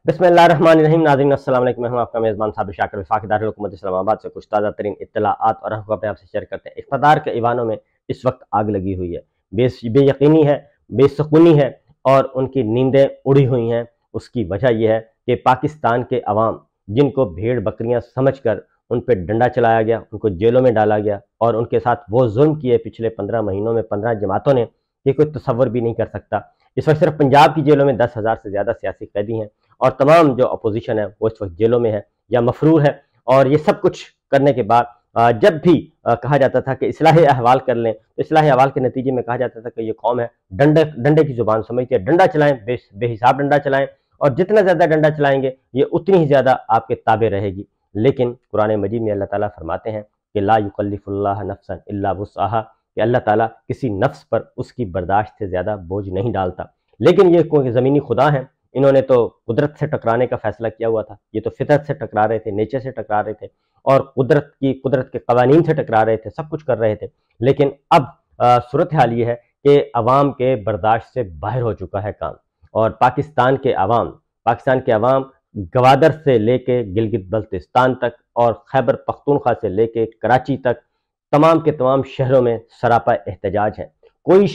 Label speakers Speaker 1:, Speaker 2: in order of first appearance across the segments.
Speaker 1: बिस्मिल्लाहिर्रहमानिर्रहीम। नाज़रीन अस्सलाम वालेकुम। मैं हूं आपका मेज़बान साबिर शाकिर वफाकी दारुल हुकूमत इस्लामाबाद से कुछ ताज़ा तरीन इत्तलाआत और हम अपने आपसे शेयर करते हैं। इक़्तिदार के ईवानों में इस वक्त आग लगी हुई है, बेयकीनी है, बेसुकूनी है और उनकी नींदें उड़ी हुई हैं। उसकी वजह यह है कि पाकिस्तान के अवाम, जिनको भेड़ बकरियां समझकर उन पर डंडा चलाया गया, उनको जेलों में डाला गया और उनके साथ वो जुल्म किए पिछले 15 महीनों में 15 जमातों ने, ये कोई तसव्वुर भी नहीं कर सकता। इस वक्त सिर्फ पंजाब की जेलों में 10,000 से ज़्यादा सियासी कैदी हैं और तमाम जो अपोजिशन है वो इस वक्त जेलों में है या मफरूर है। और ये सब कुछ करने के बाद जब भी कहा जाता था कि इस्लाह अहवाल कर लें, तो इस्लाह अहवाल के नतीजे में कहा जाता था कि ये कौम है डंडे की जुबान समझती है, डंडा चलाएं, बेहिसाब डंडा चलाएं और जितना ज़्यादा डंडा चलाएंगे ये उतनी ही ज़्यादा आपके ताबे रहेगी। लेकिन कुरान मजीद में अल्लाह ताला फरमाते हैं कि ला युकल्लिफुल्लाह नफ्सन इल्ला वुस्अहा, कि अल्लाह ताला किसी नफ्स पर उसकी बर्दाश्त से ज़्यादा बोझ नहीं डालता। लेकिन ये कोई ज़मीनी खुदा हैं, इन्होंने तो कुदरत से टकराने का फैसला किया हुआ था। ये तो फितरत से टकरा रहे थे, नेचर से टकरा रहे थे और कुदरत के कवानीन से टकरा रहे थे, सब कुछ कर रहे थे। लेकिन अब सूरत हाल ये है कि अवाम के बर्दाश्त से बाहर हो चुका है काम और पाकिस्तान के अवाम गवादर से लेके गिलगित बल्तिस्तान तक और खैबर पख्तूनख्वा से लेके कराची तक तमाम के तमाम शहरों में सरापा एहतजाज है। कोई एक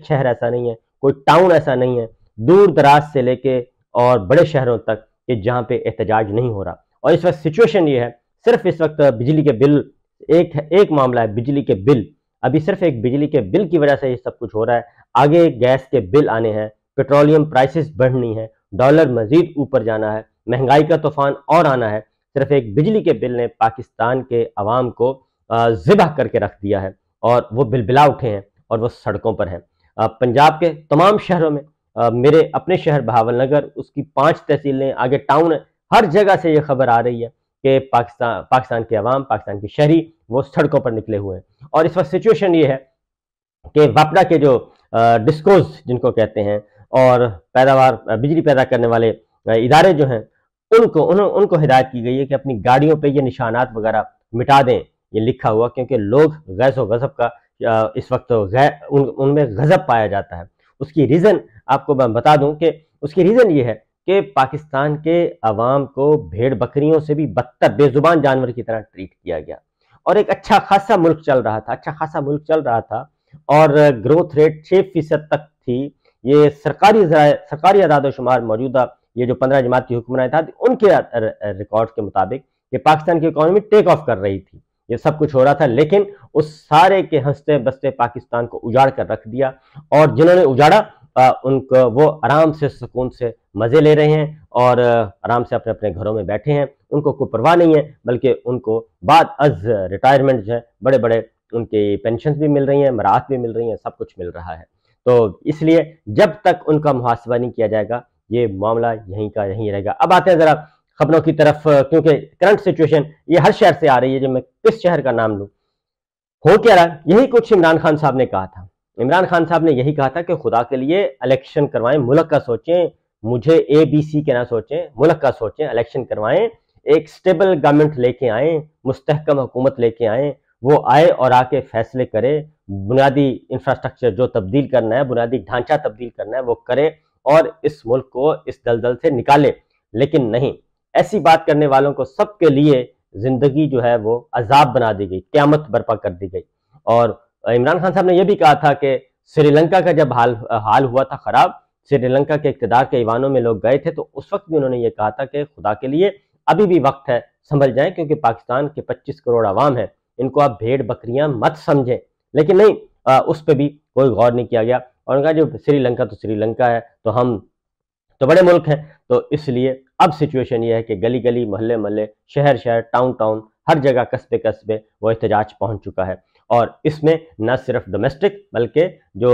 Speaker 1: शहर ऐसा नहीं है, कोई टाउन ऐसा नहीं है, दूर दराज से लेके और बड़े शहरों तक कि जहां पे एहतजाज नहीं हो रहा। और इस वक्त सिचुएशन ये है, सिर्फ इस वक्त बिजली के बिल एक मामला है, बिजली के बिल, अभी सिर्फ एक बिजली के बिल की वजह से ये सब कुछ हो रहा है। आगे गैस के बिल आने हैं, पेट्रोलियम प्राइसेस बढ़नी है, डॉलर मजीद ऊपर जाना है, महंगाई का तूफान और आना है। सिर्फ एक बिजली के बिल ने पाकिस्तान के अवाम को ज़िबा करके रख दिया है और वो बिलबिला उठे हैं और वो सड़कों पर हैं। पंजाब के तमाम शहरों में, मेरे अपने शहर बहावलनगर, उसकी 5 तहसीलें, आगे टाउन है, हर जगह से ये खबर आ रही है कि पाकिस्तान के अवाम, पाकिस्तान के शहरी वो सड़कों पर निकले हुए हैं। और इस वक्त सिचुएशन ये है कि वापडा के जो डिस्कोज जिनको कहते हैं और बिजली पैदा करने वाले इदारे जो हैं, उनको हिदायत की गई है कि अपनी गाड़ियों पे ये निशानात वगैरह मिटा दें, ये लिखा हुआ, क्योंकि लोग गैस और गज़ब का इस वक्त उनमें गज़ब पाया जाता है। उसकी रीज़न आपको मैं बता दूं कि उसकी रीज़न ये है कि पाकिस्तान के अवाम को भेड़ बकरियों से भी बदतर बेजुबान जानवर की तरह ट्रीट किया गया और एक अच्छा खासा मुल्क चल रहा था और ग्रोथ रेट 6% तक थी। ये सरकारी अदाद-ओ-शुमार मौजूदा ये जो 15 जमात की हुक्मरान था उनके रिकॉर्ड के मुताबिक कि पाकिस्तान की इकॉनमी टेक ऑफ कर रही थी, ये सब कुछ हो रहा था। लेकिन उस सारे के हंसते बसते पाकिस्तान को उजाड़ कर रख दिया और जिन्होंने उजाड़ा उनको वो आराम से सुकून से मजे ले रहे हैं और आराम से अपने अपने घरों में बैठे हैं। उनको कोई परवाह नहीं है, बल्कि उनको बाद अज रिटायरमेंट जो है बड़े बड़े उनकी पेंशन भी मिल रही हैं, मराहत भी मिल रही हैं, सब कुछ मिल रहा है। तो इसलिए जब तक उनका मुहासबा नहीं किया जाएगा ये मामला यहीं का यहीं रहेगा। अब आते हैं जरा खबरों की तरफ, क्योंकि करंट सिचुएशन ये हर शहर से आ रही है। जो मैं किस शहर का नाम लूं, हो क्या रहा, यही कुछ इमरान खान साहब ने कहा था। इमरान खान साहब ने यही कहा था कि खुदा के लिए इलेक्शन करवाएं, मुल्क का सोचें, मुझे ABC के ना सोचें, मुल्क का सोचें, इलेक्शन करवाएं, एक स्टेबल गवर्नमेंट लेके आए, मुस्तहकम हुकूमत लेके आए, वो आए और आके फैसले करे, बुनियादी इंफ्रास्ट्रक्चर जो तब्दील करना है, बुनियादी ढांचा तब्दील करना है वो करे और इस मुल्क को इस दलदल से निकाले। लेकिन नहीं, ऐसी बात करने वालों को सबके लिए जिंदगी जो है वो अजाब बना दी गई, क़यामत बर्पा कर दी गई। और इमरान खान साहब ने यह भी कहा था कि श्रीलंका का जब हाल हुआ था खराब, श्रीलंका के इक़्तिदार के ईवानों में लोग गए थे, तो उस वक्त भी उन्होंने ये कहा था कि खुदा के लिए अभी भी वक्त है, संभल जाएं, क्योंकि पाकिस्तान के 25 करोड़ आवाम है, इनको आप भेड़ बकरियां मत समझें। लेकिन नहीं, उस पर भी कोई गौर नहीं किया गया और उनका जो श्रीलंका तो श्रीलंका है, तो हम तो बड़े मुल्क हैं। तो इसलिए अब सिचुएशन ये है कि गली गली, मोहल्ले मोहल्ले, शहर शहर, टाउन टाउन, हर जगह, कस्बे कस्बे वो एहतजाज पहुंच चुका है। और इसमें न सिर्फ डोमेस्टिक बल्कि जो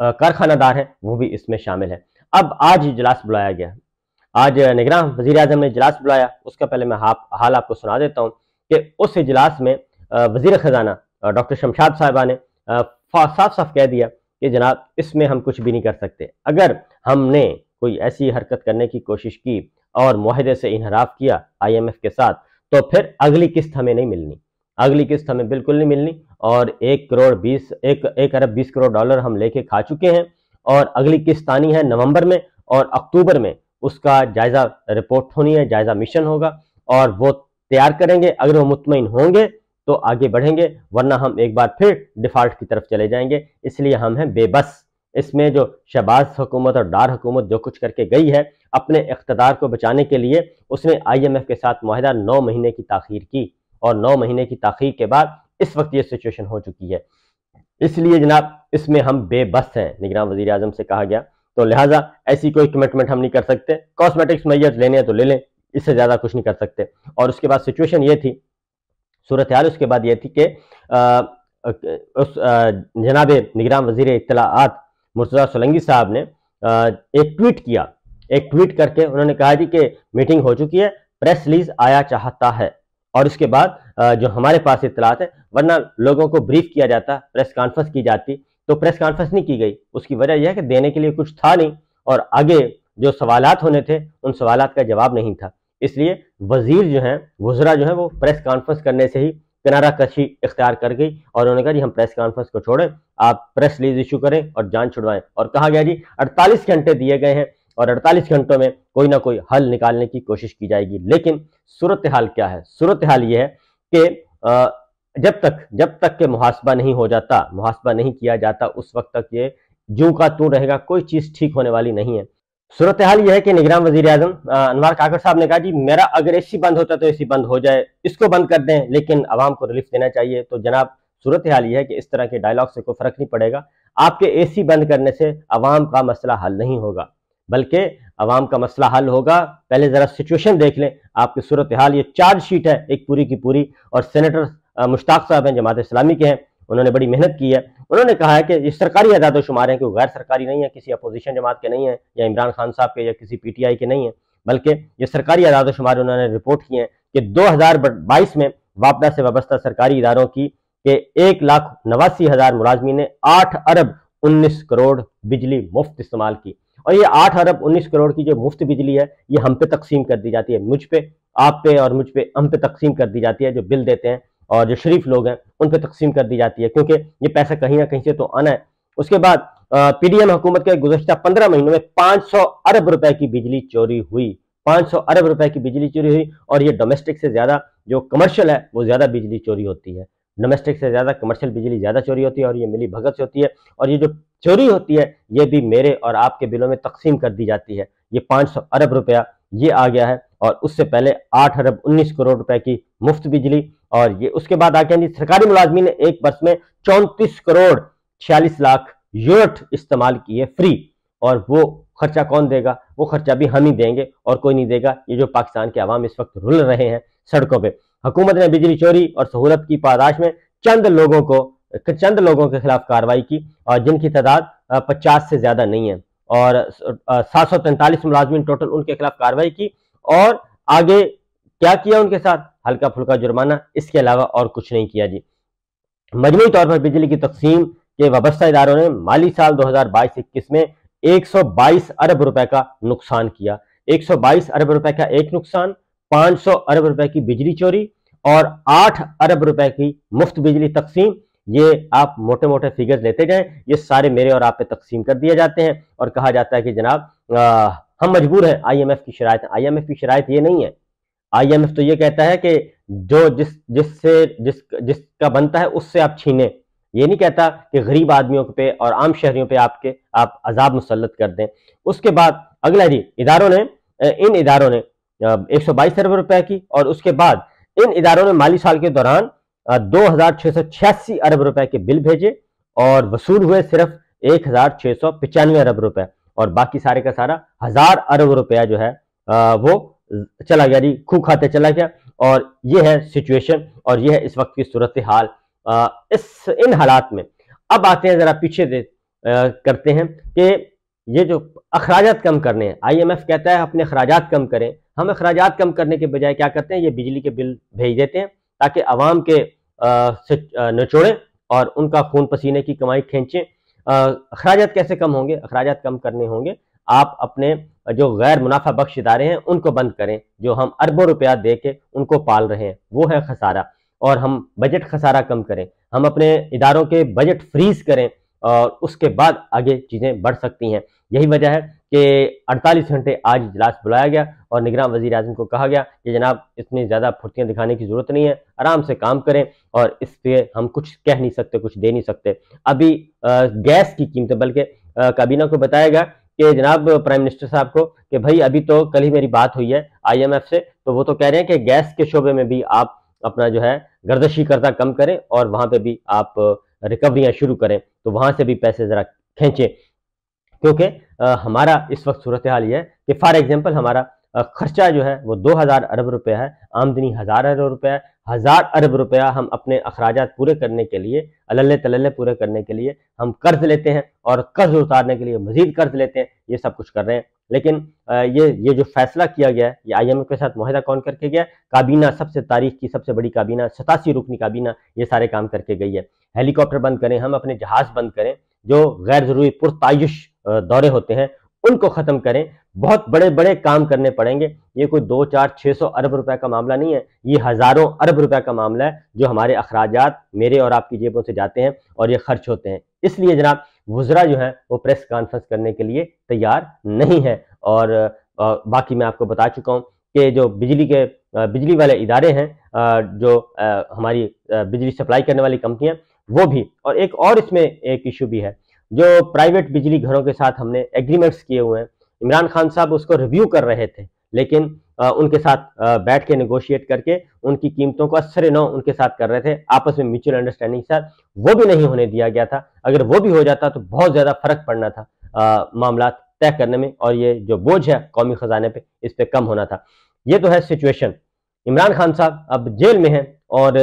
Speaker 1: कारखानादार हैं वो भी इसमें शामिल है। अब आज इजलास बुलाया गया, आज निगरान वज़ीर आज़म ने इजलास बुलाया। उसका पहले मैं हाल आपको सुना देता हूँ कि उस इजलास में वज़ीर ख़जाना डॉक्टर शमशाद साहिबा ने साफ साफ कह दिया कि जनाब इसमें हम कुछ भी नहीं कर सकते। अगर हमने कोई ऐसी हरकत करने की कोशिश की और मुआहदे से इनहराफ किया IMF के साथ, तो फिर अगली किस्त हमें नहीं मिलनी, अगली किस्त हमें बिल्कुल नहीं मिलनी। और 1 अरब 20 करोड़ डॉलर हम लेके खा चुके हैं और अगली किस्त आनी है नवंबर में और अक्टूबर में उसका जायजा रिपोर्ट होनी है, जायजा मिशन होगा और वो तैयार करेंगे। अगर वो मुतमईन होंगे तो आगे बढ़ेंगे, वरना हम एक बार फिर डिफॉल्ट की तरफ चले जाएंगे। इसलिए हम हैं बेबस। इसमें जो शहबाज हुकूमत और डार हुकूमत जो कुछ करके गई है अपने इख्तदार को बचाने के लिए, उसने IMF के साथ मुआहदा 9 महीने की ताखीर की और 9 महीने की ताखीर के बाद इस वक्त ये सिचुएशन हो चुकी है। इसलिए जनाब इसमें हम बेबस हैं, निगरान वजीर आजम से कहा गया। तो लिहाजा ऐसी कोई कमिटमेंट हम नहीं कर सकते। कॉस्मेटिक्स मेजर्स लेने हैं तो ले लें, इससे ज़्यादा कुछ नहीं कर सकते। और उसके बाद सिचुएशन ये थी, सूरत हाल उसके बाद ये थी कि जनाब निगरान वजीर इत्तलाआत मुर्तज़ा सोलंकी साहब ने एक ट्वीट किया। एक ट्वीट करके उन्होंने कहा जी कि मीटिंग हो चुकी है, प्रेस रिलीज आया चाहता है। और उसके बाद जो हमारे पास इत्तलात है, वरना लोगों को ब्रीफ किया जाता, प्रेस कॉन्फ्रेंस की जाती, तो प्रेस कॉन्फ्रेंस नहीं की गई। उसकी वजह यह है कि देने के लिए कुछ था नहीं और आगे जो सवालात होने थे उन सवालात का जवाब नहीं था। इसलिए वजीर जो है, वज़रा जो है, वो प्रेस कॉन्फ्रेंस करने से ही किनारा कशी इख्तियार कर गई और उन्होंने कहा जी हम प्रेस कॉन्फ्रेंस को छोड़ें, आप प्रेस रिलीज इशू करें और जान छुड़वाएं। और कहा गया जी 48 घंटे दिए गए हैं और 48 घंटों में कोई ना कोई हल निकालने की कोशिश की जाएगी। लेकिन सूरत हाल क्या है? सूरत हाल ये है कि जब तक के मुहासबा नहीं हो जाता, मुहासबा नहीं किया जाता, उस वक्त तक ये जूं का तू रहेगा, कोई चीज ठीक होने वाली नहीं है। सूरत हाल यह है कि निगरान वजीर आजम अनवर काकड़ साहब ने कहा जी मेरा अगर AC बंद होता तो AC बंद हो जाए, इसको बंद कर दें, लेकिन अवाम को रिलीफ देना चाहिए। तो जनाब सूरत हाल यह है कि इस तरह के डायलॉग से कोई फर्क नहीं पड़ेगा। आपके AC बंद करने से अवाम का मसला हल नहीं होगा, बल्कि अवाम का मसला हल होगा। पहले जरा सिचुएशन देख लें आपकी सूरत हाल। ये चार्जशीट है एक पूरी की पूरी, और सेनेटर मुश्ताक साहब हैं, जमात इस्लामी के हैं, उन्होंने बड़ी मेहनत की है। उन्होंने कहा है कि ये सरकारी अदाद शुमार हैं, कि गैर सरकारी नहीं है, किसी अपोजिशन जमात के नहीं है या इमरान खान साहब के या किसी PTI के नहीं है, बल्कि ये सरकारी अदाद शुमार उन्होंने रिपोर्ट किए हैं कि 2022 में वापदा से वाबस्ता सरकारी इदारों की के 1,89,000 मुलाजमीन ने 8 अरब 19 करोड़ बिजली मुफ्त इस्तेमाल की। और ये 8 अरब 19 करोड़ की जो मुफ्त बिजली है ये हम पे तकसीम कर दी जाती है, मुझ पे, आप पे और मुझ पे, हम पे तकसीम कर दी जाती है। जो बिल देते हैं और जो शरीफ लोग हैं उन पे तकसीम कर दी जाती है, क्योंकि ये पैसा कहीं ना कहीं से तो आना है। उसके बाद PDM हुकूमत के गुज़श्ता 15 महीनों में 500 अरब रुपए की बिजली चोरी हुई, 500 अरब रुपए की बिजली चोरी हुई। और ये डोमेस्टिक से ज्यादा जो कमर्शियल है वो ज्यादा बिजली चोरी होती है, डोमेस्टिक से ज्यादा कमर्शियल बिजली ज्यादा चोरी होती है और ये मिली भगत से होती है। और ये जो चोरी होती है ये भी मेरे और आपके बिलों में तकसीम कर दी जाती है। ये 500 अरब रुपया ये आ गया है, और उससे पहले 8 अरब 19 करोड़ रुपए की मुफ्त बिजली। और ये उसके बाद आके जी सरकारी मुलाजमी ने एक वर्ष में 34 करोड़ 46 लाख यूनिट इस्तेमाल किए फ्री। और वो खर्चा कौन देगा? वो खर्चा भी हम ही देंगे और कोई नहीं देगा। ये जो पाकिस्तान के अवाम इस वक्त रुल रहे हैं सड़कों पे। हुकूमत ने बिजली चोरी और सहूलत की पादाश में चंद लोगों के खिलाफ कार्रवाई की, और जिनकी तादाद 50 से ज्यादा नहीं है, और 743 मुलाजमीन टोटल उनके खिलाफ कार्रवाई की। और आगे क्या किया उनके साथ? हल्का फुल्का जुर्माना, इसके अलावा और कुछ नहीं किया जी। मजमूई तौर पर बिजली की तकसीम के वाबस्ता इदारों ने माली साल 2022-21 में 122 अरब रुपए का नुकसान किया। 122 अरब रुपए का एक नुकसान, 500 अरब रुपए की बिजली चोरी और 8 अरब रुपए की मुफ्त बिजली तकसीम। ये आप मोटे मोटे फिगर्स लेते जाएं, ये सारे मेरे और आप पे तकसीम कर दिए जाते हैं और कहा जाता है कि जनाब हम मजबूर हैं। IMF की शराइत, IMF की शराइत ये नहीं है। IMF तो ये कहता है कि जो जिसका बनता है उससे आप छीने। ये नहीं कहता कि गरीब आदमियों पे और आम शहरियों पे आप अजाब मुसल्लत कर दें। उसके बाद अगला जी इन इदारों ने 122 अरब रुपए की, और उसके बाद इन इदारों ने माली साल के दौरान 2,686 अरब रुपए के बिल भेजे और वसूल हुए सिर्फ 1,695 अरब रुपए, और बाकी सारे का सारा 1000 अरब रुपया जो है वो चला गया जी, खूब खाते चला गया। और ये है सिचुएशन और ये है इस वक्त की सूरत हाल। इन हालात में अब आते हैं, जरा पीछे करते हैं कि ये जो अखराजात कम करने हैं, IMF कहता है अपने अखराजात कम करें। हम अखराजात कम करने के बजाय क्या करते हैं, ये बिजली के बिल भेज देते हैं ताकि अवाम के निचोड़ें और उनका खून पसीने की कमाई खींचें। अखराजात कैसे कम होंगे? अखराजात कम करने होंगे, आप अपने जो गैर मुनाफा बख्श इदारे हैं उनको बंद करें, जो हम अरबों रुपया दे के उनको पाल रहे हैं, वो है खसारा। और हम बजट खसारा कम करें, हम अपने इदारों के बजट फ्रीज करें और उसके बाद आगे चीजें बढ़ सकती हैं। यही वजह है कि 48 घंटे आज इजलास बुलाया गया और निगरान वजीर आज़म को कहा गया कि जनाब इतनी ज्यादा फुर्तियां दिखाने की जरूरत नहीं है, आराम से काम करें और इस पे हम कुछ कह नहीं सकते, कुछ दे नहीं सकते। अभी गैस की कीमतें, बल्कि काबीना को बताया गया कि जनाब प्राइम मिनिस्टर साहब को कि भाई अभी तो कल ही मेरी बात हुई है IMF से, तो वो तो कह रहे हैं कि गैस के शोबे में भी आप अपना जो है गर्दशी कर्जा कम करें और वहां पे भी आप रिकवरियां शुरू करें, तो वहां से भी पैसे जरा खींचें। क्योंकि हमारा इस वक्त सूरत हाल ये है कि फॉर एग्जाम्पल हमारा खर्चा जो है वो 2000 अरब रुपया है, आमदनी 1000 अरब रुपया है। 1000 अरब रुपया हम अपने अखराजात पूरे करने के लिए, अल्ले तल्ले पूरे करने के लिए हम कर्ज लेते हैं और कर्ज उतारने के लिए मजीद कर्ज लेते हैं, ये सब कुछ कर रहे हैं। लेकिन ये जो फैसला किया गया है, ये IMF के साथ मुआहदा कौन करके गया? काबीना, सबसे तारीख की सबसे बड़ी काबीना, 87 रुकनी काबीना ये सारे काम करके गई है। हेलीकॉप्टर बंद करें, हम अपने जहाज बंद करें, जो गैर जरूरी पुरतायुश दौरे होते हैं उनको खत्म करें। बहुत बड़े बड़े काम करने पड़ेंगे। ये कोई 2, 4, 600 अरब रुपए का मामला नहीं है, ये हजारों अरब रुपए का मामला है जो हमारे अखराजात मेरे और आपकी जेबों से जाते हैं और ये खर्च होते हैं। इसलिए जनाब वुज़रा जो है वो प्रेस कॉन्फ्रेंस करने के लिए तैयार नहीं है। और बाकी मैं आपको बता चुका हूँ कि जो बिजली वाले इदारे हैं, जो हमारी बिजली सप्लाई करने वाली कंपनियां, वो भी, और एक और इसमें एक इशू भी है, जो प्राइवेट बिजली घरों के साथ हमने एग्रीमेंट्स किए हुए हैं, इमरान खान साहब उसको रिव्यू कर रहे थे, लेकिन उनके साथ बैठ के नेगोशिएट करके उनकी कीमतों को असर नौ उनके साथ कर रहे थे आपस में म्यूचुअल अंडरस्टैंडिंग के साथ, वो भी नहीं होने दिया गया था। अगर वो भी हो जाता तो बहुत ज्यादा फर्क पड़ना था मामला तय करने में, और ये जो बोझ है कौमी खजाने पे, इस पे कम होना था। ये तो है सिचुएशन। इमरान खान साहब अब जेल में हैं और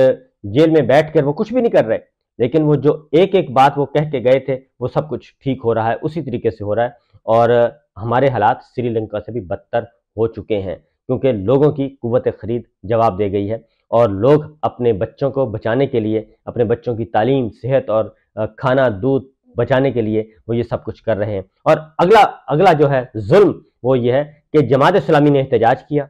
Speaker 1: जेल में बैठ कर वो कुछ भी नहीं कर रहे, लेकिन वो जो एक एक बात वो कह के गए थे वो सब कुछ ठीक हो रहा है, उसी तरीके से हो रहा है। और हमारे हालात श्रीलंका से भी बदतर हो चुके हैं, क्योंकि लोगों की कुव्वत खरीद जवाब दे गई है और लोग अपने बच्चों को बचाने के लिए, अपने बच्चों की तालीम, सेहत और खाना दूध बचाने के लिए वो ये सब कुछ कर रहे हैं। और अगला जो है जुल्म वो ये है कि जमात इस्लामी ने एहतजाज किया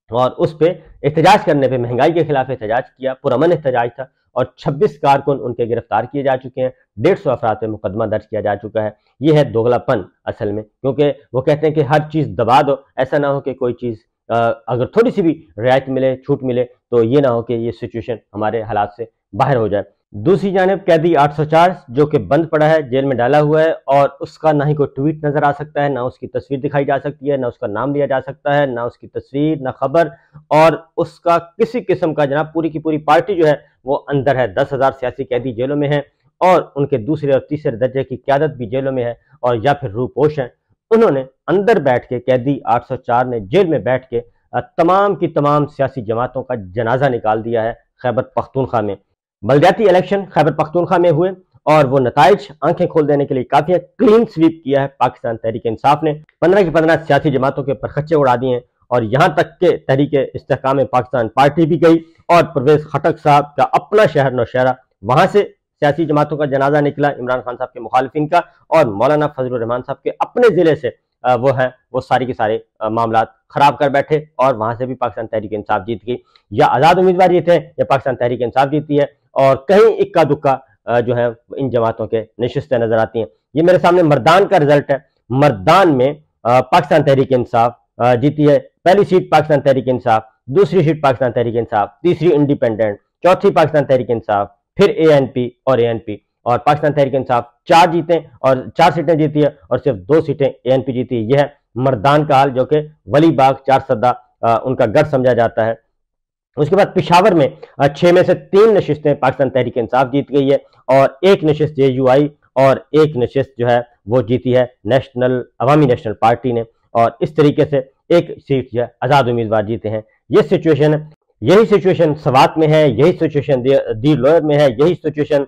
Speaker 1: और उस पर एहतजाज करने पे, महंगाई के खिलाफ एहतजाज किया, पुरअमन एहतजाज था, और 26 कारकुन उनके गिरफ्तार किए जा चुके हैं, 150 अफराद पे मुकदमा दर्ज किया जा चुका है। ये है दोगलापन असल में, क्योंकि वो कहते हैं कि हर चीज़ दबा दो, ऐसा ना हो कि कोई चीज़ अगर थोड़ी सी भी रियायत मिले, छूट मिले, तो ये ना हो कि ये सिचुएशन हमारे हालात से बाहर हो जाए। दूसरी जानिब कैदी 804 जो कि बंद पड़ा है, जेल में डाला हुआ है, और उसका ना ही कोई ट्वीट नजर आ सकता है, ना उसकी तस्वीर दिखाई जा सकती है, ना उसका नाम लिया जा सकता है, ना उसकी तस्वीर, ना खबर, और उसका किसी किस्म का, जनाब पूरी की पूरी पार्टी जो है वो अंदर है। 10,000 सियासी कैदी जेलों में हैं और उनके दूसरे और तीसरे दर्जे की क़यादत भी जेलों में है, और या फिर रूपोश हैं। उन्होंने अंदर बैठ के, कैदी 804 ने जेल में बैठ के तमाम की तमाम सियासी जमातों का जनाजा निकाल दिया है खैबर पख्तूनख्वा में। बलदियाती इलेक्शन खैबर पख्तूनख्वा में हुए और वो नताइज आंखें खोल देने के लिए काफी है। क्लीन स्वीप किया है पाकिस्तान तहरीक इंसाफ ने, 15 की 15 सियासी जमातों के परखच्चे उड़ा दिए हैं, और यहां तक के तहरीक इस्तेहकाम पाकिस्तान पार्टी भी गई, और परवेज खटक साहब का अपना शहर नौशहरा, वहां से सियासी जमातों का जनाजा निकला इमरान खान साहब के मुखालिफिन का, और मौलाना फजलुर रहमान साहब के अपने जिले से वो सारी के सारे मामला खराब कर बैठे, और वहां से भी पाकिस्तान तहरीक इंसाफ जीत गई। या आजाद उम्मीदवार जीते हैं या पाकिस्तान तहरीक इंसाफ जीती है, और कहीं इक्का दुक्का जो है इन जमातों के नशिस्तें नजर आती हैं। ये मेरे सामने मर्दान का रिजल्ट है। मर्दान में पाकिस्तान तहरीक इंसाफ जीती है, पहली सीट पाकिस्तान तहरीक इंसाफ, दूसरी सीट पाकिस्तान तहरीक इंसाफ, तीसरी इंडिपेंडेंट, चौथी पाकिस्तान तहरीक इंसाफ, फिर ANP और ANP, और पाकिस्तान तहरीक इंसाफ 4 जीते और 4 सीटें जीती है, और सिर्फ 2 सीटें ANP जीती है। यह है मर्दान का हाल, जो कि वली बाग 4 सदा उनका गढ़ समझा जाता है। उसके बाद पिशावर में 6 में से 3 नशिस्तें पाकिस्तान तहरीक इंसाफ जीत गई है, और 1 नशिस्त JUI और 1 नशिस्त जो है वो जीती है अवामी नेशनल पार्टी ने, और इस तरीके से 1 सीट जो है आजाद उम्मीदवार जीते हैं। ये सिचुएशन है, यही सिचुएशन सवात में है, यही सिचुएशन दीर लोयर में है, यही सिचुएशन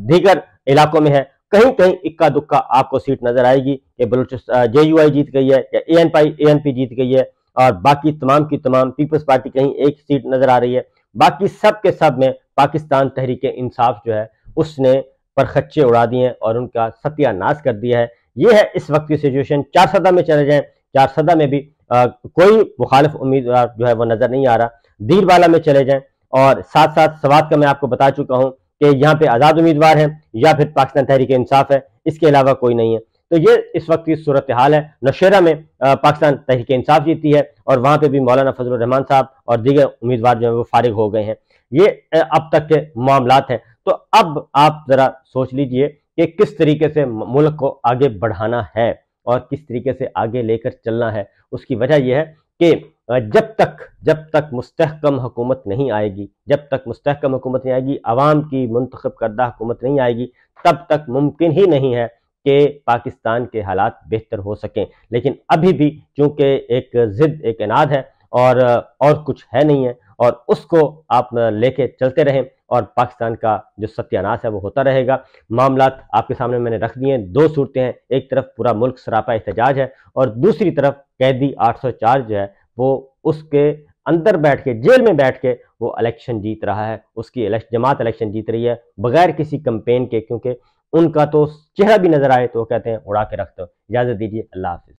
Speaker 1: दीगर इलाकों में है। कहीं कहीं इक्का दुक्का आपको सीट नजर आएगी कि बलूचिस्तान JUI जीत गई है या ANP जीत गई है, और बाकी तमाम की तमाम पीपल्स पार्टी कहीं 1 सीट नजर आ रही है। बाकी सब के सब में पाकिस्तान तहरीक इंसाफ जो है उसने परखच्चे उड़ा दिए और उनका सत्यानाश कर दिया है। ये है इस वक्त की सिचुएशन। 4 सदा में चले जाएं, 4 सदा में भी कोई मुखालिफ उम्मीदवार जो है वो नजर नहीं आ रहा। दीरवाला में चले जाएं, और साथ साथ सवात का मैं आपको बता चुका हूं कि यहाँ पे आज़ाद उम्मीदवार हैं या फिर पाकिस्तान तहरीक इंसाफ है, इसके अलावा कोई नहीं है। तो ये इस वक्त की सूरत हाल है। नौशेरा में पाकिस्तान तहरीक इंसाफ जीती है और वहां पे भी मौलाना फजलुर रहमान साहब और दीगर उम्मीदवार जो है वो फारिग हो गए हैं। ये अब तक के मामलात हैं। तो अब आप जरा सोच लीजिए कि किस तरीके से मुल्क को आगे बढ़ाना है और किस तरीके से आगे लेकर चलना है। उसकी वजह यह है कि जब तक मुस्तहकम हुकूमत नहीं आएगी, जब तक मुस्तहकम हुकूमत नहीं आएगी, आवाम की मुंतखब करदा हुकूमत नहीं आएगी, तब तक मुमकिन ही नहीं है कि पाकिस्तान के हालात बेहतर हो सकें। लेकिन अभी भी चूंकि एक जिद, एक इनाद है और कुछ है नहीं है, और उसको आप लेके चलते रहें और पाकिस्तान का जो सत्यानाश है वो होता रहेगा। मामलात आपके सामने मैंने रख दिए हैं। दो सूरतें हैं, एक तरफ पूरा मुल्क सरापा एहतजाज है और दूसरी तरफ कैदी 804 जो है वो उसके अंदर बैठ के, जेल में बैठ के वो इलेक्शन जीत रहा है। उसकी जमात इलेक्शन जीत रही है बगैर किसी कंपेन के, क्योंकि उनका तो चेहरा भी नजर आए तो वो कहते हैं उड़ा के रख दो। इजाजत दीजिए, अल्लाह हाफिज।